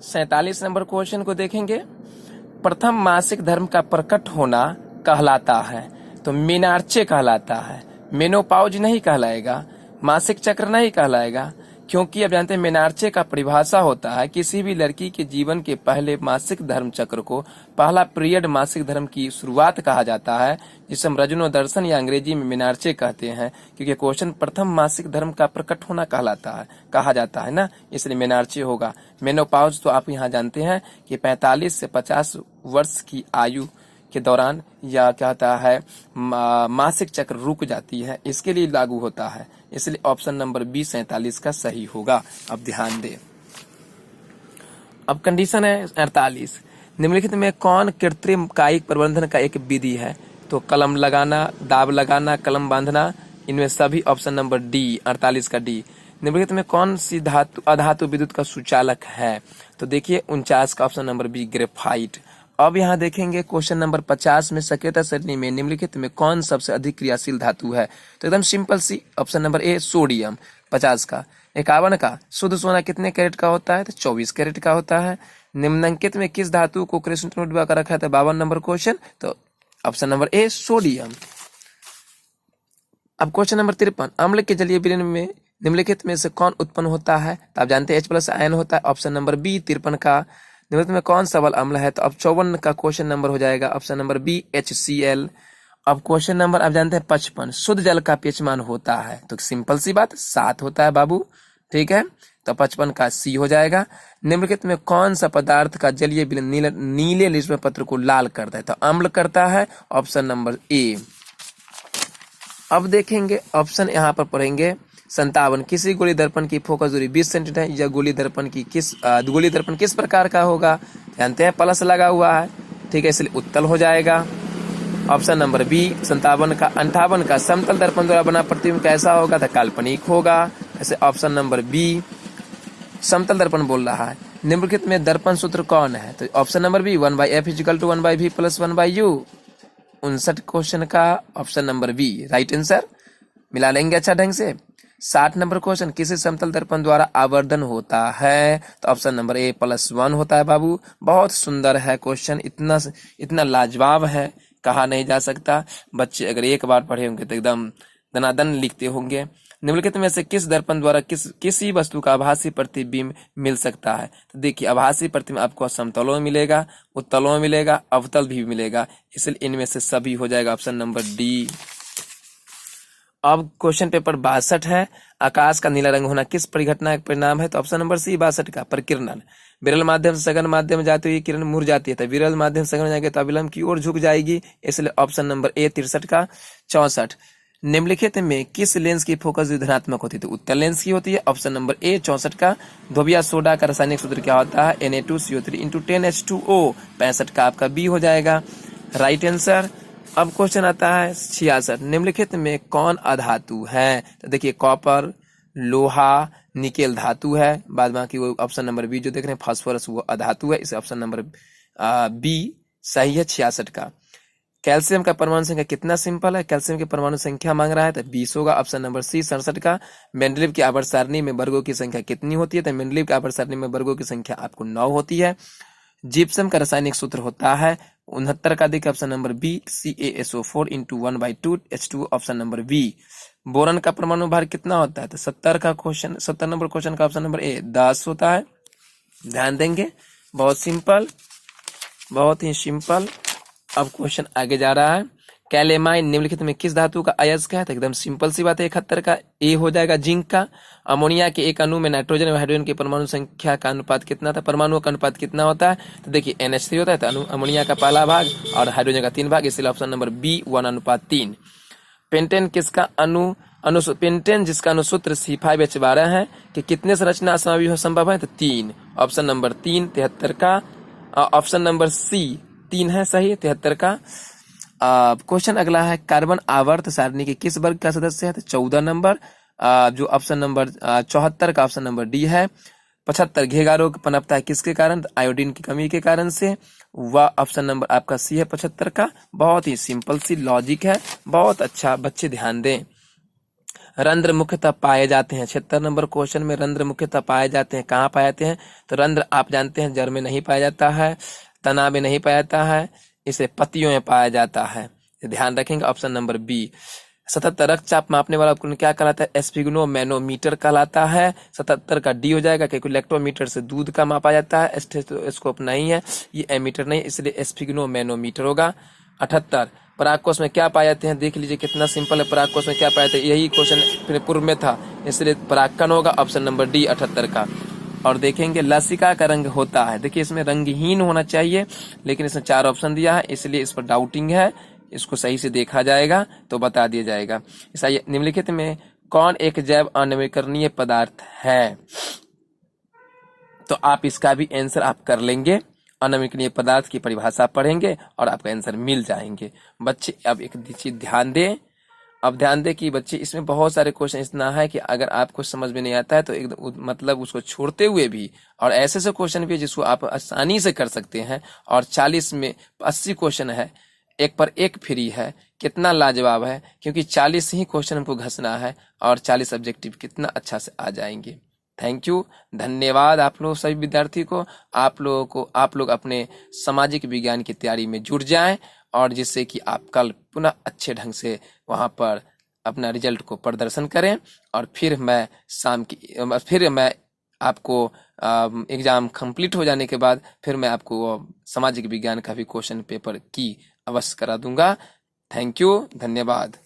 47 number question को देखेंगे। प्रथम मासिक धर्म का प्रकट होना कहलाता है, तो मेनार्चे कहलाता है, मेनोपाउज नहीं कहलाएगा, मासिक चक्र नहीं कहलाएगा, क्योंकि अब जानते हैं मेनार्चे का परिभाषा होता है किसी भी लड़की के जीवन के पहले मासिक धर्म चक्र को पहला पीरियड मासिक धर्म की शुरुआत कहा जाता है, जिसे हम रजनोदर्शन या अंग्रेजी में मेनार्चे कहते हैं, क्योंकि क्वेश्चन प्रथम मासिक धर्म का प्रकट होना कहलाता है, कहा जाता है ना, इसलिए मेनार्चे होगा। मेनोपाउज तो आप यहाँ जानते हैं कि 45 से 50 वर्ष की आयु के दौरान या क्या होता है मासिक चक्र रुक जाती है, इसके लिए लागू होता है, इसलिए ऑप्शन नंबर बी 47 का सही होगा। अब ध्यान दें। अब कंडीशन है 48, निम्नलिखित में कौन कृत्रिम कायिक प्रबंधन का एक विधि है? तो कलम लगाना, दाब लगाना, कलम बांधना, इनमें सभी ऑप्शन नंबर डी 48 का डी। निम्नलिखित में कौन सी धातु अधातु विद्युत का सुचालक है? तो देखिए 49 का ऑप्शन नंबर बी ग्रेफाइट। अब यहाँ देखेंगे क्वेश्चन नंबर 50 में सक्रियता सरणी में निम्नलिखित में कौन सबसे अधिक क्रियाशील धातु है? तो एकदम सिंपल सी ऑप्शन नंबर ए सोडियम 50 का। 51 का शुद्ध सोना कितने कैरेट का होता है? तो 24 कैरेट का होता है। निम्नलिखित में किस धातु को कृष्ण नोट डुबा कर रखा है? तो 52 नंबर क्वेश्चन, तो ऑप्शन नंबर ए सोडियम। अब क्वेश्चन नंबर 53, अम्ल के जलीय विलयन में निम्नलिखित में से कौन उत्पन्न होता है? तो आप जानते हैं H+ आयन होता है, ऑप्शन नंबर बी 53 का। निम्नलिखित में कौन सबल अम्ल है? तो अब 54 का क्वेश्चन नंबर हो जाएगा ऑप्शन नंबर बी HCl। अब क्वेश्चन नंबर आप जानते हैं 55, शुद्ध जल का pH मान होता है? तो सिंपल सी बात 7 होता है बाबू, ठीक है, तो 55 का सी हो जाएगा। निम्नलिखित में कौन सा पदार्थ का जलीय विलयन नीले लिस्बन पत्र को लाल करता है? तो अम्ल करता है, ऑप्शन नंबर ए। अब देखेंगे ऑप्शन यहाँ पर पढ़ेंगे 57, किसी गोली दर्पण की फोकस दूरी 20 सेंटीमीटर है, या गोली दर्पण किस प्रकार का होगा? जानते हैं प्लस लगा हुआ है, ठीक है, इसलिए उत्तल हो जाएगा। ऑप्शन नंबर बी 58 का समतल दर्पण द्वारा बना प्रतिबिंब कैसा होगा? तो काल्पनिक होगा, ऐसे ऑप्शन नंबर बी समतल दर्पण बोल रहा है। निम्नलिखित में दर्पण सूत्र कौन है? तो option number B 1/f = 1/v + 1/u। 59 question का option number B right answer. मिला लेंगे अच्छा ढंग से। 60 नंबर क्वेश्चन, किसी समतल दर्पण द्वारा आवर्धन होता है? तो ऑप्शन नंबर ए +1 होता है बाबू। बहुत सुंदर है क्वेश्चन, इतना लाजवाब है, कहा नहीं जा सकता। बच्चे अगर एक बार पढ़े होंगे तो एकदम दनादन लिखते होंगे। निम्नलिखित में से किस दर्पण द्वारा किसी वस्तु का आभासी प्रतिबिंब मिल सकता है? तो देखिए आभासी प्रतिबिंब आपको समतलों में मिलेगा, उत्तलों में मिलेगा, अवतल भी मिलेगा, इसलिए इनमें से सभी हो जाएगा ऑप्शन नंबर डी। अब क्वेश्चन पेपर 62 है, आकाश का नीला रंग होना किस परिघटना का परिणाम है? तो ऑप्शन नंबर सी 62 का प्रकीर्णन। विरल माध्यम से सघन माध्यम जाती हुई किरण मुड़ जाती है, तो विरल माध्यम से सघन जाएगी तो अविलंब की ओर झुक जाएगी, इसलिए ऑप्शन नंबर ए 63 का। 64, निम्नलिखित में किस लेंस की फोकस धनात्मक होती है? तो उत्तल लेंस की होती है, ऑप्शन नंबर ए 64 का। धोबिया सोडा का रासायनिक सूत्र क्या होता है? Na2CO3 × 10H2O। 65 का आपका बी हो जाएगा राइट आंसर। अब क्वेश्चन आता है 66, निम्नलिखित में कौन अधातु है? तो देखिए कॉपर, लोहा, निकेल धातु है, बाद बाकी वो ऑप्शन नंबर बी जो देख रहे हैं फास्फोरस वो अधातु है, इस ऑप्शन नंबर बी सही है 66 का। कैल्शियम का परमाणु संख्या कितना सिंपल है? कैल्शियम की परमाणु संख्या मांग रहा है तो 20 होगा, ऑप्शन नंबर सी 67 का। मेंडलीव की आवर्त सारणी में वर्गों की संख्या कितनी होती है? तो मेंडलीव की आवर्त सारणी में वर्गों की संख्या आपको 9 होती है। जिप्सम का रासायनिक सूत्र होता है 69 का, देखिए option number B CaSO4 × 1/2H2, option number B. Boron का परमाणु भार कितना होता है? तो 70 नंबर क्वेश्चन का ऑप्शन नंबर ए 10 होता है। ध्यान देंगे, बहुत सिंपल, बहुत ही सिंपल। अब क्वेश्चन आगे जा रहा है, कैलेमाइन निम्नलिखित में किस धातु का अयस्क है? तो एकदम सिंपल सी बात है, 71 का ए हो जाएगा जिंक का। अमोनिया के एक अणु में नाइट्रोजन और हाइड्रोजन की परमाणु संख्या का अनुपात कितना था? परमाणु का अनुपात कितना होता है? तो देखिए NH3 होता है, तो अमोनिया का पहला भाग और हाइड्रोजन का 3 भाग, इसलिए ऑप्शन नंबर बी 1:3। पेंटेन किसका पेंटेन जिसका अनुसूत्र C5H12 है कि कितने संरचना समावेश संभव है? तो 3, ऑप्शन नंबर 3 73 का, ऑप्शन नंबर सी 3 है सही 73 का। क्वेश्चन अगला है, कार्बन आवर्त सारणी के किस वर्ग का सदस्य है? तो 14 नंबर, जो ऑप्शन नंबर 74 का ऑप्शन नंबर डी है। 75 घेगा रोग पनपता है किसके कारण? तो आयोडीन की कमी के कारण से, वह ऑप्शन नंबर आपका सी है 75 का। बहुत ही सिंपल सी लॉजिक है, बहुत अच्छा, बच्चे ध्यान दें। रंध्र मुख्यतः पाए जाते हैं। 76 नंबर क्वेश्चन में रंध्र मुख्यतः पाए जाते हैं। कहाँ पाए जाते हैं? तो रंध्र आप जानते हैं जड़ में नहीं पाया जाता है, तना में नहीं पाया जाता है, इसे पत्तियों में पाया जाता है। ध्यान रखेंगे ऑप्शन नंबर बी। 77 रक्तचाप मापने वाला उपकरण क्या कहलाता है? एस्फिग्नोमैनोमीटर कहलाता है। 77 का डी हो जाएगा क्योंकि इलेक्ट्रोमीटर से दूध का मापा जाता है, स्टेथोस्कोप नहीं है, ये एमीटर नहीं, इसलिए एस्फिग्नोमैनोमीटर होगा। 78 परागकोश में क्या पाए जाते हैं? देख लीजिए कितना सिंपल है। परागकोश में क्या पाए जाते हैं? यही क्वेश्चन पूर्व में था, इसलिए परागकण होगा ऑप्शन नंबर डी 78 का। और देखेंगे लसिका का रंग होता है, देखिए इसमें रंगहीन होना चाहिए, लेकिन इसमें 4 ऑप्शन दिया है, इसलिए इस पर डाउटिंग है, इसको सही से देखा जाएगा तो बता दिया जाएगा। ऐसा निम्नलिखित में कौन एक जैव अनवीकरणीय पदार्थ है? तो आप इसका भी आंसर आप कर लेंगे, अनवीकरणीय पदार्थ की परिभाषा पढ़ेंगे और आपका आंसर मिल जाएंगे। बच्चे अब एक चीज ध्यान दें, अब ध्यान दें कि बच्चे इसमें बहुत सारे क्वेश्चन इतना है कि अगर आपको समझ में नहीं आता है तो एक मतलब उसको छोड़ते हुए भी, और ऐसे से क्वेश्चन भी जिसको आप आसानी से कर सकते हैं, और 40 में 80 क्वेश्चन है, एक पर एक फ्री है। कितना लाजवाब है, क्योंकि 40 ही क्वेश्चन हमको घसना है और 40 ऑब्जेक्टिव कितना अच्छा से आ जाएंगे। थैंक यू, धन्यवाद आप लोग सभी विद्यार्थी को। आप लोग अपने सामाजिक विज्ञान की तैयारी में जुट जाएं, और जिससे कि आप कल पुनः अच्छे ढंग से वहां पर अपना रिजल्ट को प्रदर्शन करें। और फिर मैं आपको एग्जाम कंप्लीट हो जाने के बाद फिर मैं आपको सामाजिक विज्ञान का भी क्वेश्चन पेपर की अवश्य करा दूंगा। थैंक यू, धन्यवाद।